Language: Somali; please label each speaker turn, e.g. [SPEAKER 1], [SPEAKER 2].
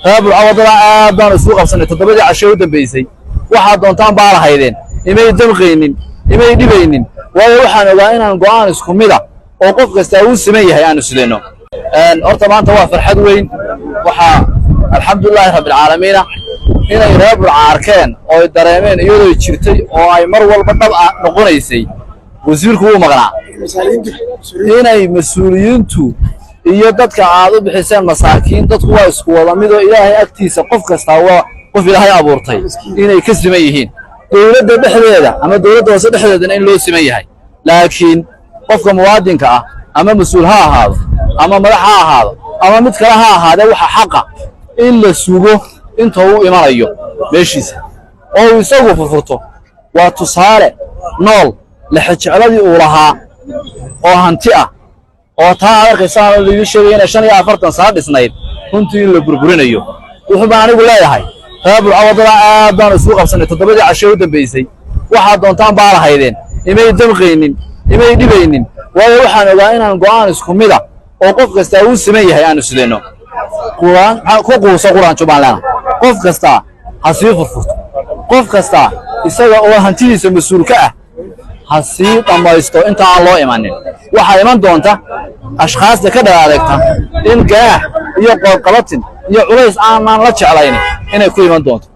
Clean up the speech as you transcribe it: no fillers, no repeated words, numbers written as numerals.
[SPEAKER 1] reer Burco aad baan isugu qabsanay 7 casho u dambeysay waxa doontaan baa lahaydeen imay damqeynin imay dhibaynin waayo waxaan ogaa inaan go'aan isku mid ah oo qof kasta uu siman yahay aanu sideyno horta maanta waa farxad weyn waxa alxamdulillah rabbil caalamiin inay reer Burco arkeen oo dareemeen iyadoo jirtay oo ay mar walba dhab noqonaysay wasiirku uu maqnaa inay mas'uuliyiintu iyo dadka aad u bixiseen masaakiin dadku waa isku wada mid oo ilaahay agtiisa qof kasta waa qof ilaahay abuurtay inay ka siman yihiin dawladda dhexdeeda ama dawladda hoose dhexdeeda in loo siman yahay laakiin qofka muwaadinka ah ama mas'uul ha ahaado ama madax ha ahaado ama mid kale ha ahaado waxa xaq ah in la sugo inta uu imanayo meeshiisa oo isagu furfurto waa tusaale nool la xajecladii uu lahaa oo hanti ah oo taa arkaysan lagu sheegay in 45 sano dhisnayd runtii in la burburinayo wuxuu baan anigu leeyahay reer Burco aad baan isugu qabsanay 7 casho u dambeysay waxa doontaan baa lahaydeen imay damqeynin imay dhibaynin waayo waxaan ogaa inaan go'aan isku mid ah oo qof kasta uu siman yahay aanu sideyno quraan Jubbaland qof kasta ha sii furfurto qof kasta isaga oo hantidiisa mas'uul ka ah ha sii dhamaysto inta aan loo imanin waxa iman doonta ashxaasta ka dhalaadagta in gaah iyo qorqabatin iyo culays aan la jeclayn inay ku iman doonto